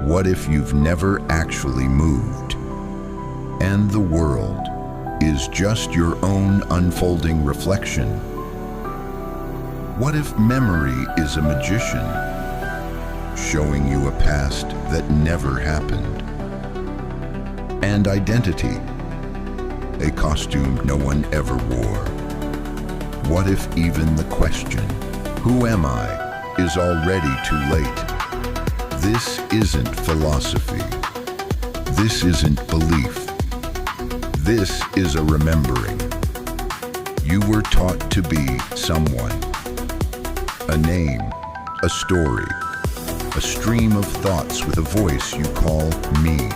What if you've never actually moved, and the world is just your own unfolding reflection? What if memory is a magician, showing you a past that never happened? And identity, a costume no one ever wore. What if even the question, "Who am I?" is already too late? This isn't philosophy. This isn't belief. This is a remembering. You were taught to be someone. A name, a story, a stream of thoughts with a voice you call me.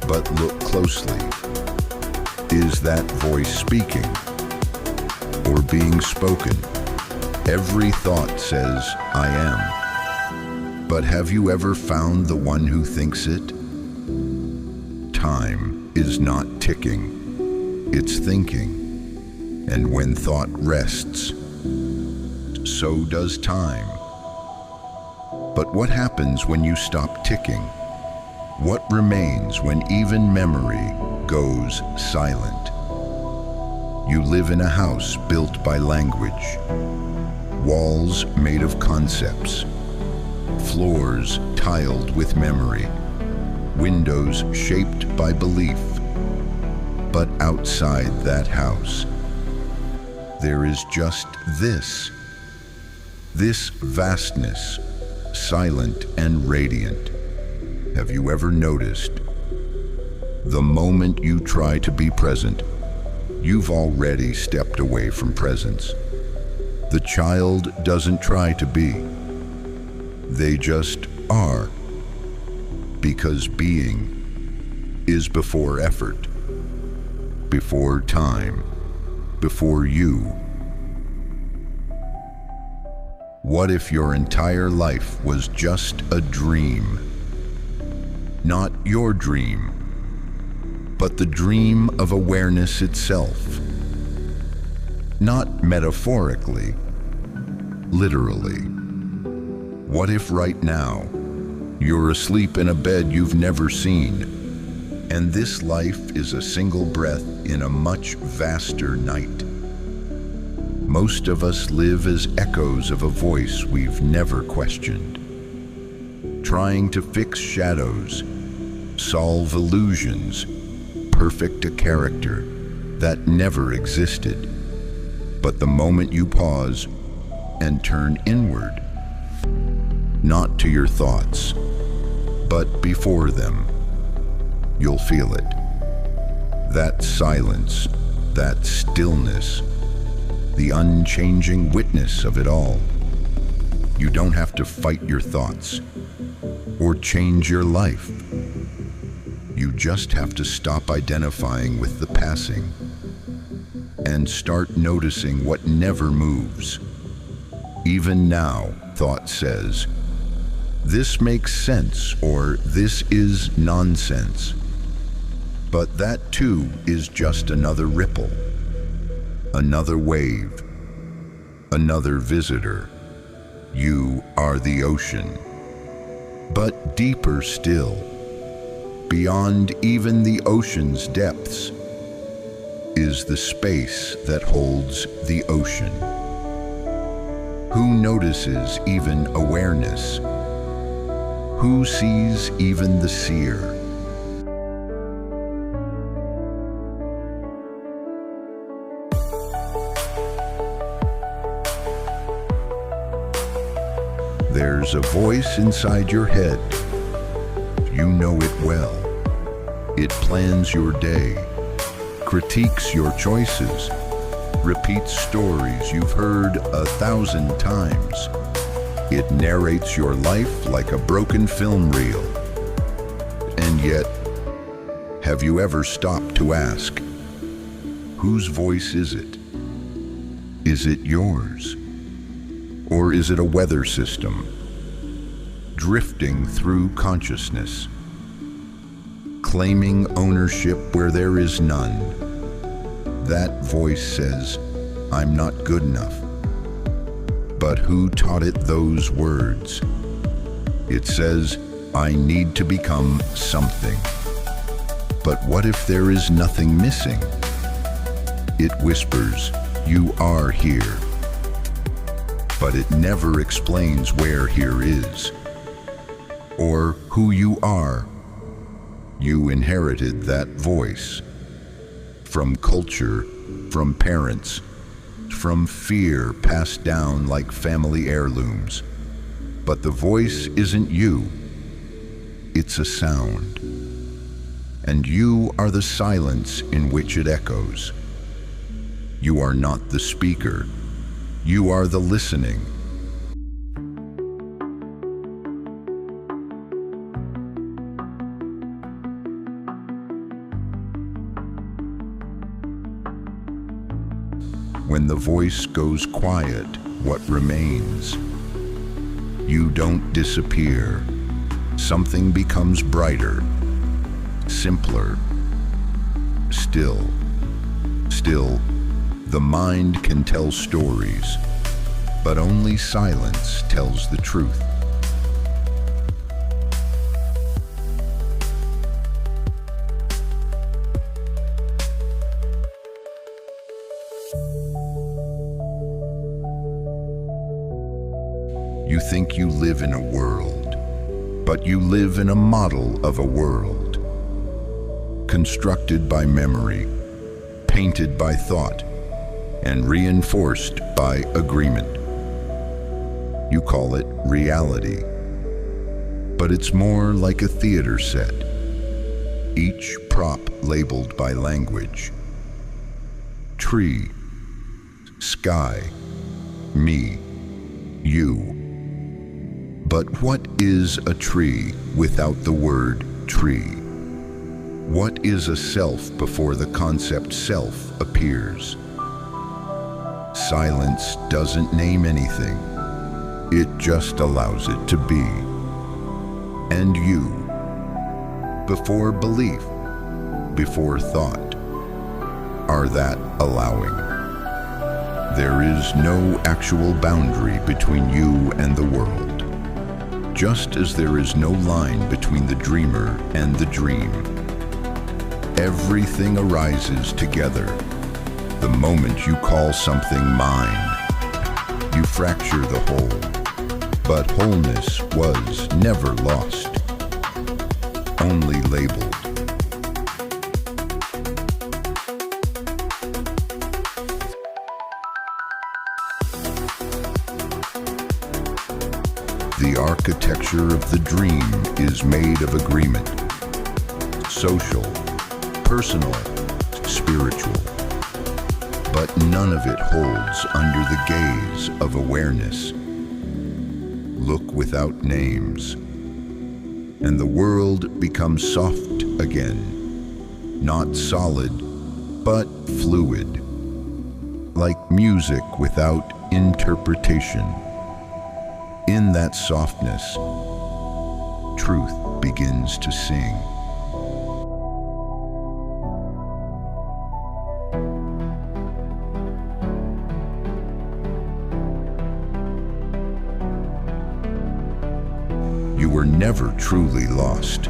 But look closely. Is that voice speaking or being spoken? Every thought says, "I am." But have you ever found the one who thinks it? Time is not ticking, it's thinking. And when thought rests, so does time. But what happens when you stop ticking? What remains when even memory goes silent? You live in a house built by language, walls made of concepts, floors tiled with memory, windows shaped by belief. But outside that house, there is just this vastness, silent and radiant. Have you ever noticed? The moment you try to be present, you've already stepped away from presence. The child doesn't try to be. They just are. Because being is before effort, before time, before you. What if your entire life was just a dream? Not your dream, but the dream of awareness itself. Not metaphorically, literally. What if right now you're asleep in a bed you've never seen, and this life is a single breath in a much vaster night? Most of us live as echoes of a voice we've never questioned, trying to fix shadows, solve illusions, perfect a character that never existed. But the moment you pause and turn inward, not to your thoughts, but before them, you'll feel it. That silence, that stillness, the unchanging witness of it all. You don't have to fight your thoughts or change your life. You just have to stop identifying with the passing and start noticing what never moves. Even now, thought says, "This makes sense," or "This is nonsense." But that too is just another ripple, another wave, another visitor. You are the ocean. But deeper still, beyond even the ocean's depths, is the space that holds the ocean. Who notices even awareness? Who sees even the seer? There's a voice inside your head. You know it well. It plans your day, critiques your choices, repeats stories you've heard 1,000 times. It narrates your life like a broken film reel. And yet, have you ever stopped to ask, whose voice is it? Is it yours? Or is it a weather system, drifting through consciousness, claiming ownership where there is none? That voice says, "I'm not good enough." But who taught it those words? It says, I need to become something. But what if there is nothing missing? It whispers, you are here. But it never explains where here is, or who you are. You inherited that voice. From culture, from parents, from fear passed down like family heirlooms. But the voice isn't you, it's a sound. And you are the silence in which it echoes. You are not the speaker, you are the listening. When the voice goes quiet, what remains? You don't disappear. Something becomes brighter, simpler. Still, the mind can tell stories, but only silence tells the truth. You think you live in a world, but you live in a model of a world, constructed by memory, painted by thought, and reinforced by agreement. You call it reality, but it's more like a theater set, each prop labeled by language. Tree, sky, me, you. But what is a tree without the word tree? What is a self before the concept self appears? Silence doesn't name anything. It just allows it to be. And you, before belief, before thought, are that allowing. There is no actual boundary between you and the world. Just as there is no line between the dreamer and the dream. Everything arises together. The moment you call something mine, you fracture the whole. But wholeness was never lost, only labeled. The architecture of the dream is made of agreement. Social, personal, spiritual. But none of it holds under the gaze of awareness. Look without names, and the world becomes soft again. Not solid, but fluid. Like music without interpretation. In that softness, truth begins to sing. You were never truly lost.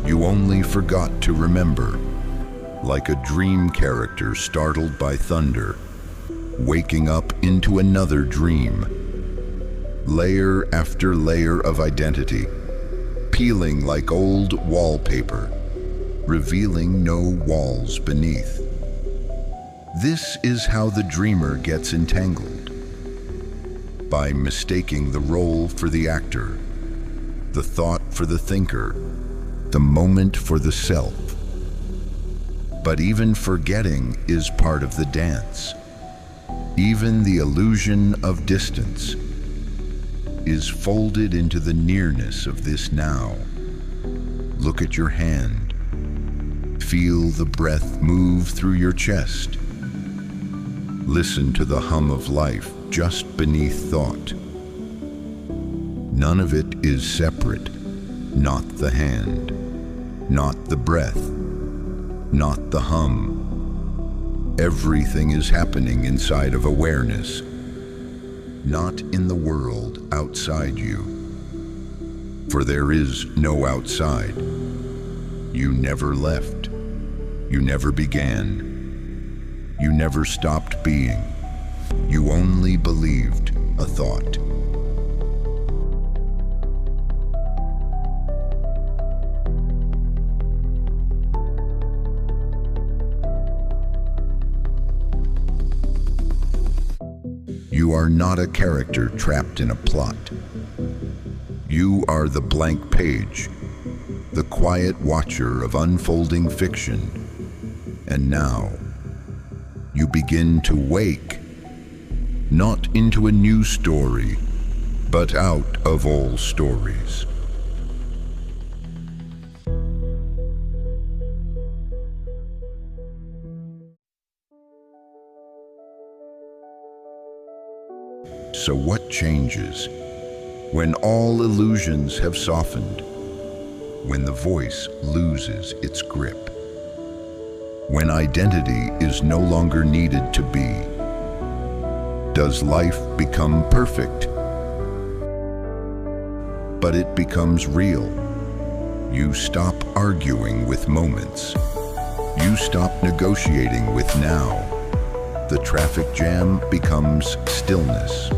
You only forgot to remember, like a dream character startled by thunder, waking up into another dream. Layer after layer of identity, peeling like old wallpaper, revealing no walls beneath. This is how the dreamer gets entangled, by mistaking the role for the actor, the thought for the thinker, the moment for the self. But even forgetting is part of the dance. Even the illusion of distance is folded into the nearness of this now. Look at your hand. Feel the breath move through your chest. Listen to the hum of life just beneath thought. None of it is separate. Not the hand, not the breath, not the hum. Everything is happening inside of awareness, not in the world outside you. For there is no outside. You never left. You never began. You never stopped being. You only believed a thought. You are not a character trapped in a plot. You are the blank page, the quiet watcher of unfolding fiction. And now, you begin to wake, not into a new story, but out of old stories. So what changes when all illusions have softened, when the voice loses its grip, when identity is no longer needed to be? Does life become perfect? But it becomes real. You stop arguing with moments. You stop negotiating with now. The traffic jam becomes stillness.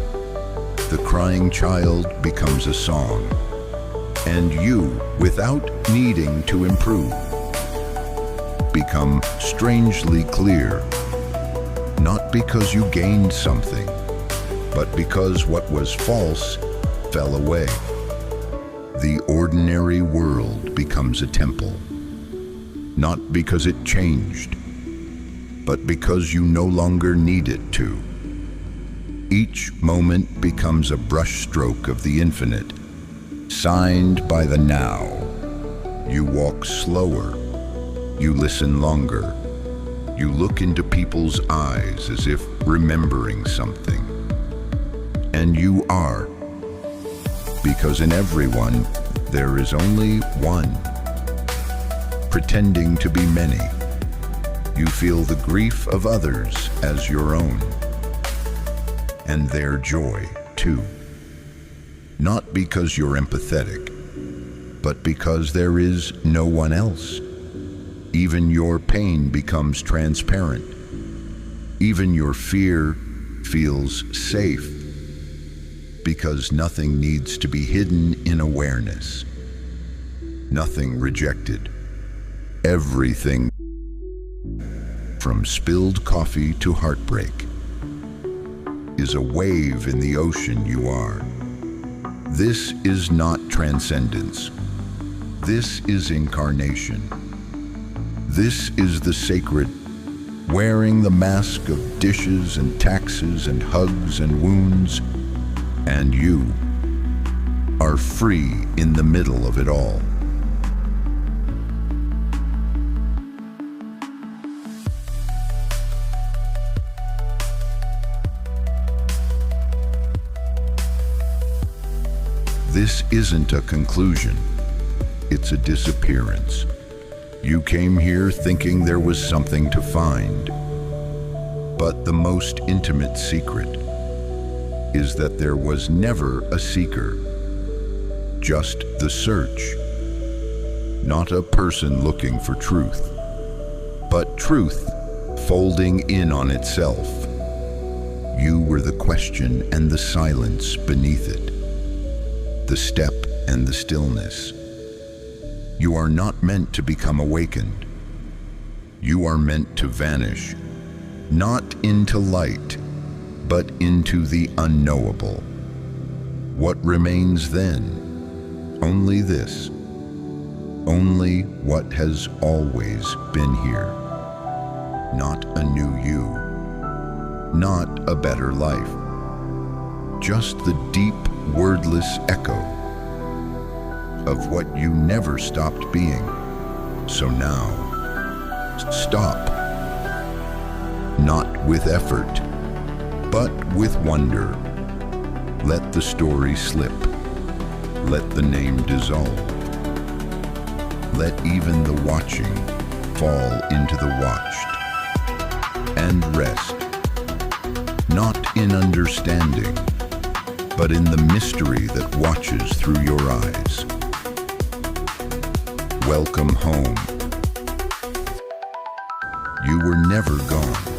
The crying child becomes a song. And you, without needing to improve, become strangely clear. Not because you gained something, but because what was false fell away. The ordinary world becomes a temple, not because it changed, but because you no longer need it to. Each moment becomes a brushstroke of the infinite, signed by the now. You walk slower, you listen longer, you look into people's eyes as if remembering something. And you are, because in everyone there is only one, pretending to be many. You feel the grief of others as your own, and their joy too. Not because you're empathetic, but because there is no one else. Even your pain becomes transparent. Even your fear feels safe, because nothing needs to be hidden in awareness. Nothing rejected. Everything, from spilled coffee to heartbreak, is a wave in the ocean you are. This is not transcendence. This is incarnation. This is the sacred, wearing the mask of dishes and taxes and hugs and wounds, and you are free in the middle of it all. This isn't a conclusion, it's a disappearance. You came here thinking there was something to find, but the most intimate secret is that there was never a seeker, just the search. Not a person looking for truth, but truth folding in on itself. You were the question and the silence beneath it, the step and the stillness. You are not meant to become awakened. You are meant to vanish, not into light, but into the unknowable. What remains then? Only this. Only what has always been here. Not a new you. Not a better life. Just the deep, wordless echo of what you never stopped being. So now, stop. Not with effort, but with wonder. Let the story slip. Let the name dissolve. Let even the watching fall into the watched. And rest. Not in understanding, but in the mystery that watches through your eyes. welcome home. You were never gone.